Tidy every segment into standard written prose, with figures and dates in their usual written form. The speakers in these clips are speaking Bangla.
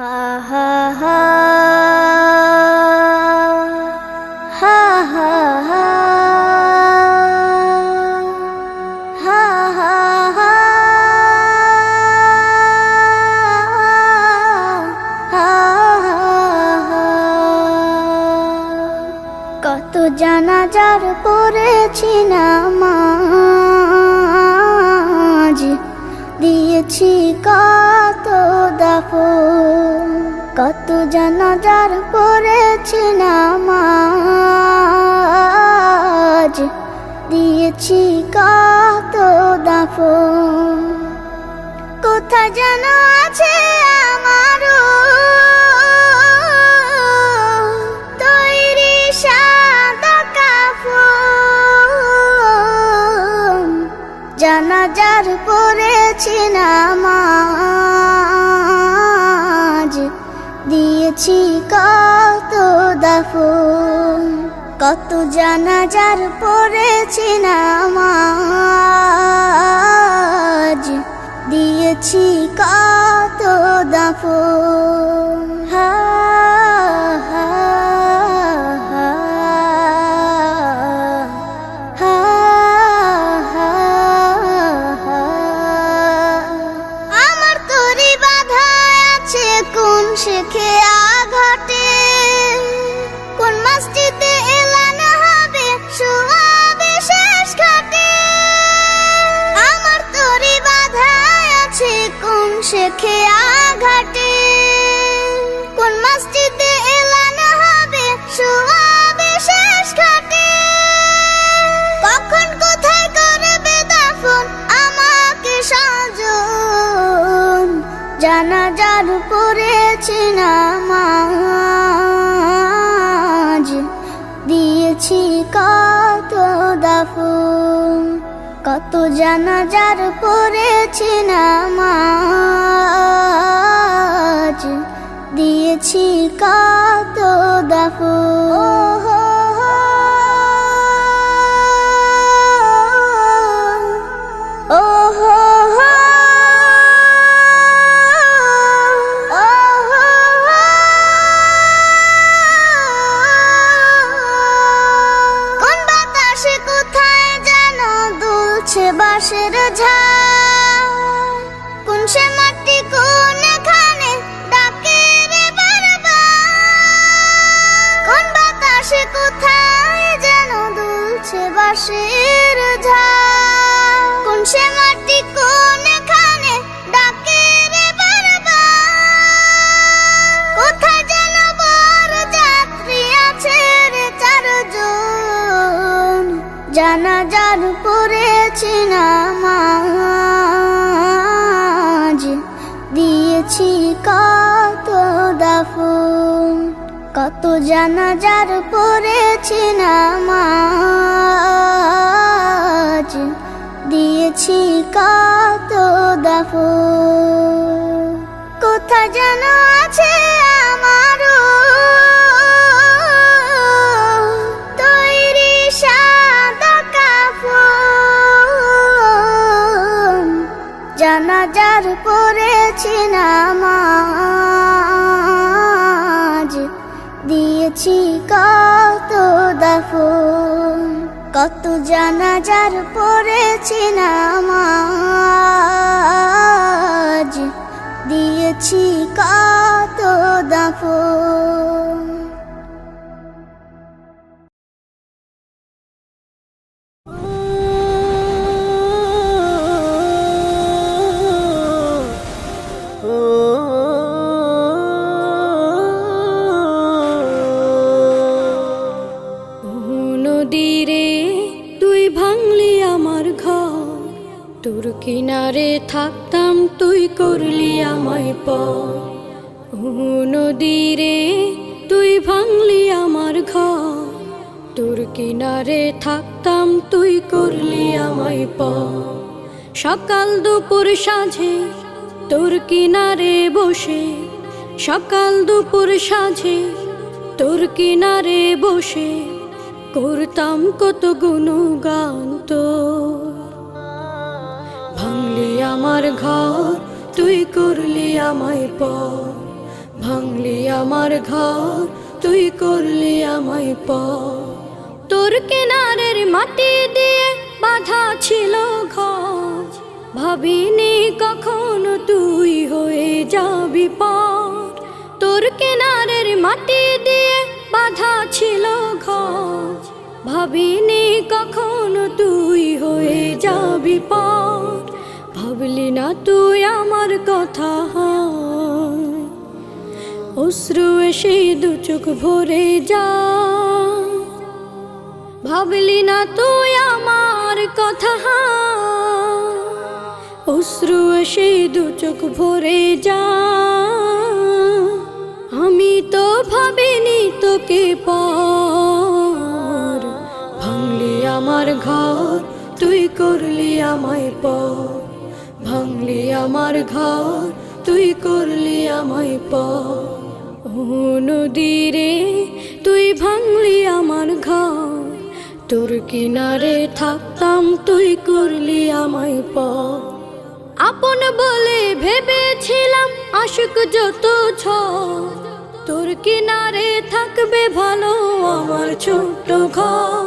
হা হা হা হা হা হা হা হা হা কত জানাজার পড়েছি নামাজ, দিয়েছি কত দাফন। কত জানাজার পড়েছি নামাজ, দিয়েছি কত দাফন। কোথায় যেন আছে আমারও তৈরি সাদা কাফন। জানাজার পড়েছি নামাজ, দিয়েছি কত দাফন। কত জানাজার পড়েছি নামাজ, দিয়েছি কত দাফন। হা হা হা হা হা হা। আমার তরি বাঁধা আছে কোন শেখে আঘাটে, কোন মসজিদে এলান হবে শোয়াবে শেষ ঘাটে। আমার তরি বাঁধা আছে কোন শেখে আঘাটে, কোন মসজিদে এলান হবে শোয়াবে শেষ ঘাটে। কখন কোথায় করবে দাফন আমাকে সাজন। জানাজার পড়েছি নামাজ, দিয়েছি কত দাফন। কত জানাজার পড়েছি নামাজ, দিয়েছি কত দাফন। ও হো হো কোন বাতাসে কোথায় যেন দুলছে বাঁশের ঝাড়, কোন সে মাটি কোনখানে ডাকে রে বারবার। কোন বাতাসে কোথায় যেন দুলছে বাঁশের ঝাড়, কোন সে মাটি কোনখানে ডাকে রে বারবার। কোথায় যেন বর যাত্রী আছে রে চারজন। জানাজার পড়েছি নামাজ, দিয়েছি কত দাফন। কত জানাজার পড়েছি নামাজ, দিয়েছি কত দাফন। কোথায় যেন আছে আমারও তৈরি সাদা কাফন। জানাজার পড়েছি নামাজ, দিয়েছি কত দাফন। কত জানাজার পড়েছি নামাজ, দিয়েছি কত দাফন। নদীরে তুই ভাঙলি আমার ঘর, তোর কিনারে থাকতাম তুই করলি আমায় পর। নদীরে তুই ভাঙলি আমার ঘর, তোর কিনারে থাকতাম তুই করলি আমায় পর। সকাল দুপুর সাঁঝে তোর কিনারে বসে, সকাল দুপুর সাঁঝে তোর কিনারে বসে করতাম কত গুণগান তোর। ভাঙলি আমার ঘর, তুই করলি আমায় পর, আমার ঘর তুই করলি আমায় পর। তোর কিনারের মাটি দিয়ে বাঁধা ছিল ঘর, ভাবিনি কখনো তুই হয়ে যাবি পার। তোর কিনারের মাটি দিয়ে বাঁধা ছিল ঘর, ভাবিনি কখনো তুই হয়ে যাবি পার। ভাবলি না তুই আমার কথা, অশ্রু এসে দু চোখ ভরে যা। ভাবলি না তুই আমার কথা, অশ্রু এসে দু চোখ ভরে যা। আমি তো ভাবিনি তোকে পর, ভাঙলি আমার ঘর তুই করলি আমায় পর। ভাঙলি আমার ঘর তুই করলি আমায় পর। ও নদী রে তুই ভাঙলি আমার ঘর, তোর কিনারে থাকতাম তুই করলি আমায় পর। আপন বলে ভেবেছিলাম আশুক যত ঝড়, তোর কিনারে থাকবে ভালো আমার ছোট্ট ঘর।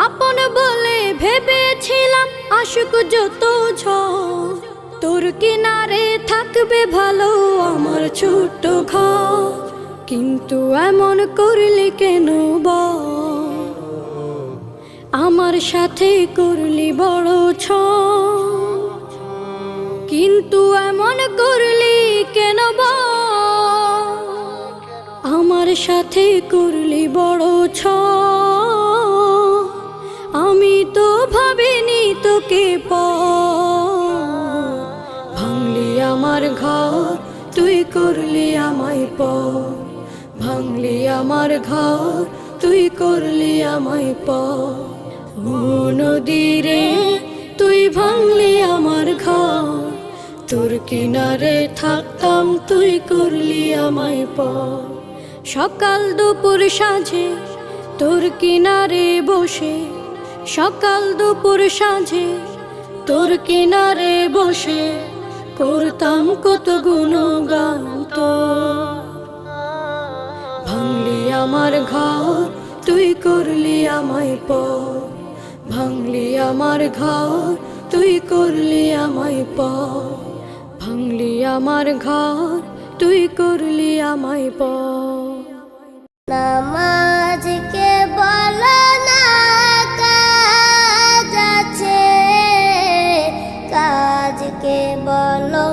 আপন বলে ভেবেছিলাম আশুক যত ঝড়, তোর কিনারে থাকবে ভালো আমার ছোট্ট ঘর। কিন্তু এমন করলি কেন বল, আমার সাথে করলি বড় ছল। কিন্তু এমন করলি কেন বল, আমার সাথে করলি বড় ছল। আমি তো ভাবিনি তোকে পর, ভাঙলি আমার ঘর তুই করলি আমায় পর। ভাঙলি আমার ঘর তুই করলি আমায় পর। ও নদী রে তুই ভাঙলি আমার ঘর, তোর কিনারে থাকতাম তুই করলি আমায় পর। সকাল দুপুর সাঁঝে তোর কিনারে বসে, সকাল দুপুর সাঁঝে তোর কিনারে বসে করতাম কত গুণগান তোর। ভাঙলি আমার ঘর তুই করলি আমায় পর। ভাঙলি আমার ঘর তুই করলি আমায় পর। ভাঙলি আমার ঘর তুই করলি আমায় পর। নামাজকে বলো না কাজ আছে, কাজকে বলো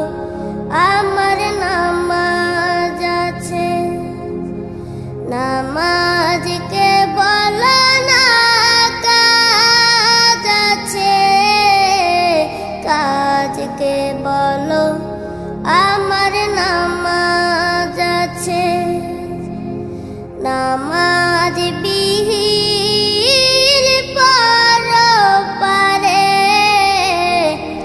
আমার নামাজ আছে। নামাজকে বলো না কাজ আছে, কাজকে বলো আমার নামাজ আছে। নামাজ বিহীন পরপারে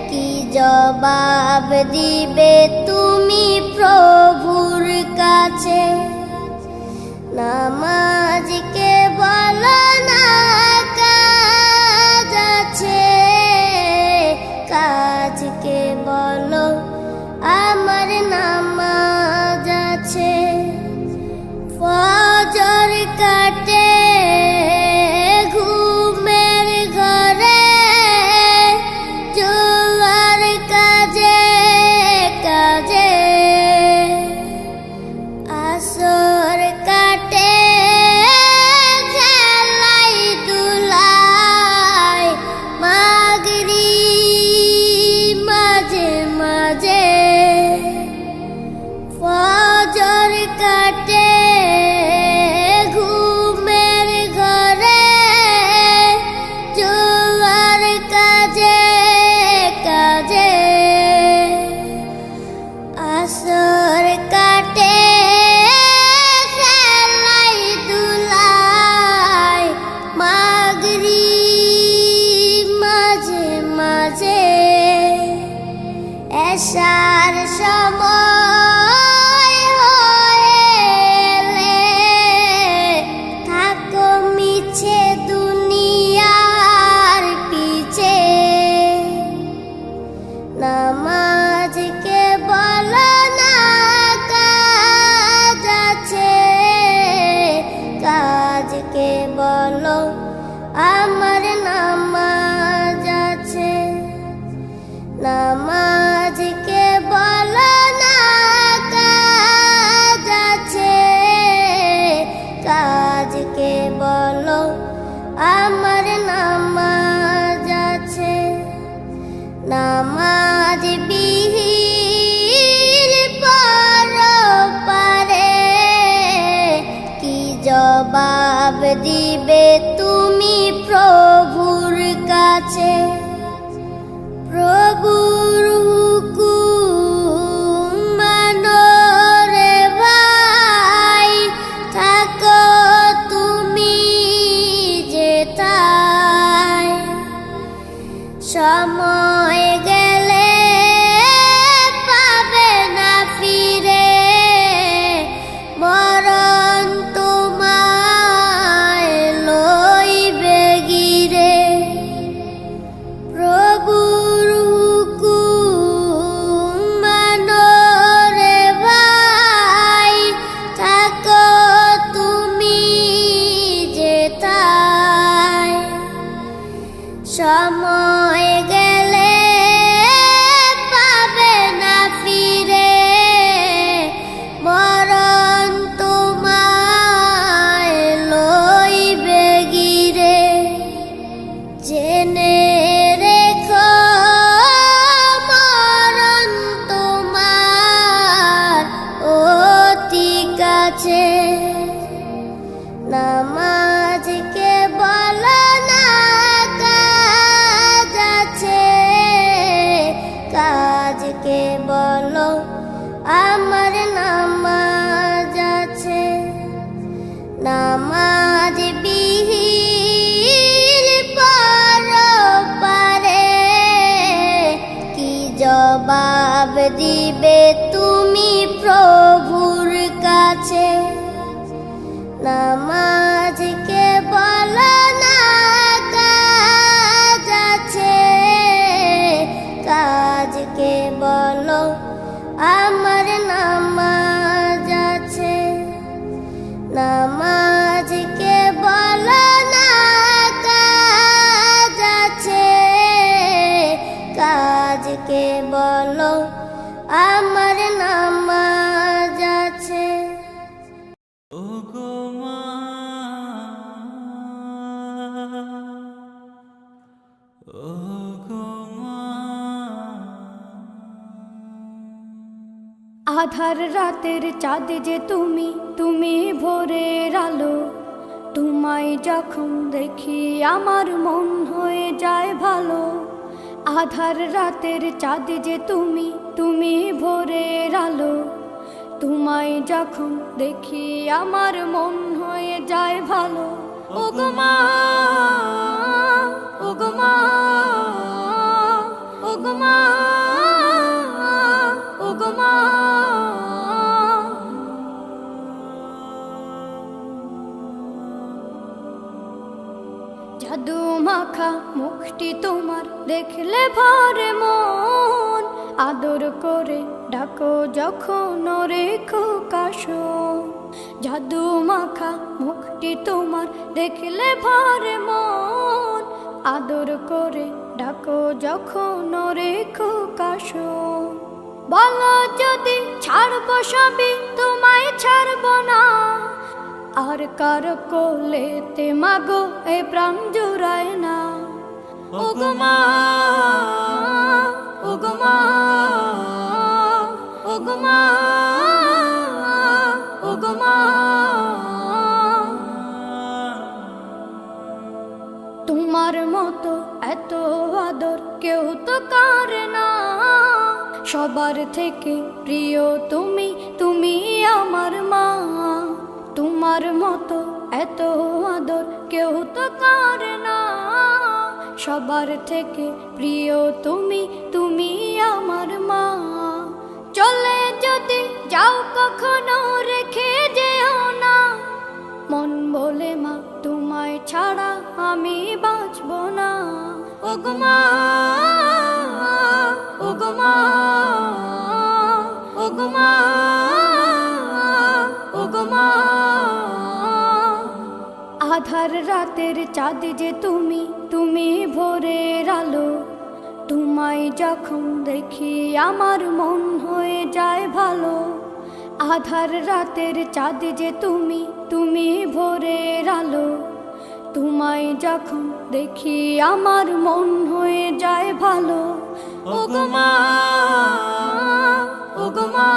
কি জবাব দিবে তুমি প্রভুর কাছে। নামাজকে বলো না কাজ আছে, কাজকে বলো আমার নামাজ আছে। ফজর কাটে ঘুমের ঘরে, জোয়ার কাজে কাজে। আসর কাটে খেলাই দুলাই, মাগরিব মাঝে মাঝে। ফজর কাটে ঘুমের ঘরে, জোয়ার কাজে কাজে। আসর কাটে খেলাই দুলাই, মাগরিব মাঝে মাঝে। এশার সময় হয়ে দিবে তুমি প্রভুর কাছে। প্রভুর হুকুম মানো রে ভাই, থাকো তুমি যেথায়। সময় গেলে পাবে না ফিরে, মরণ তোমায় লইবে গিরে। প্রভুর হুকুম মানো রে ভাই, থাকো তুমি যেথায়। সময় গেলে পাবে না ফিরে, মরণ তোমায় লইবে গিরে। জেনে রেখো মরণ তোমার অতি কাছে। নামাজকে বলো না কাজ আছে, কাজকে বলো আমার নামাজ আছে। নামাজ বিহীন পরপারে কি জবাব দিবে তুমি প্রভুর কাছে। নামাজকে বলো না কাজ আছে, কাজকে বলো আমার নামাজ আছে। নামাজকে বলো না কাজ আছে, কাজকে বলো আমার নামাজ আছে। ওগো মা, ওগো মা। আধার রাতের চাঁদ যে তুমি, তুমি ভোরের আলো। তোমায় যখন দেখি আমার মন হয়ে যায় ভালো। আধার রাতের চাঁদ যে তুমি, তুমি ভোরের আলো। তোমায় যখন দেখি আমার মন হয়ে যায় ভালো। ওগো মা, ওগো মা, ওগো মা, ওগো মা। জাদু মাখা মুখটি তোমার দেখলে ভরে মন। আদর করে ডাকো যখন রেখো কাশো। জাদু মাখা মুখটি তোমার দেখলে ভরে মন। আদর করে ডাকো যখন রেখো কাশো। বলো যদি ছাড়বো সবই, তোমায় ছাড়বো না। আর কার কোলেতে মাগো এ প্রাণ জুড়ায় না। ওগো মা, ওগো মা, ওগো মা, ওগো মা। তোমার মতো এত আদর কেউ তো করে না। সবার থেকে প্রিয় তুমি, তুমি আমার মা। তোমার মতো এত আদর কেউ তো করে না। সবার থেকে প্রিয় তুমি, তুমি আমার মা। চলে যদি যাও কখনো রেখে যেও না। মন বলে মা তোমায় ছাড়া আমি বাঁচব না। ওগো মা, ওগো মা, ওগো মা, ওগো মা। আধার রাতের চাঁদ যে তুমি, তুমি ভোরের আলো। তোমায় যখন দেখি আমার মন হয়ে যায় ভালো। আধার রাতের চাঁদ যে তুমি, তুমি ভোরের আলো। তোমায় যখন দেখি আমার মন হয়ে যায় ভালো। ওগো মা, ওগো মা।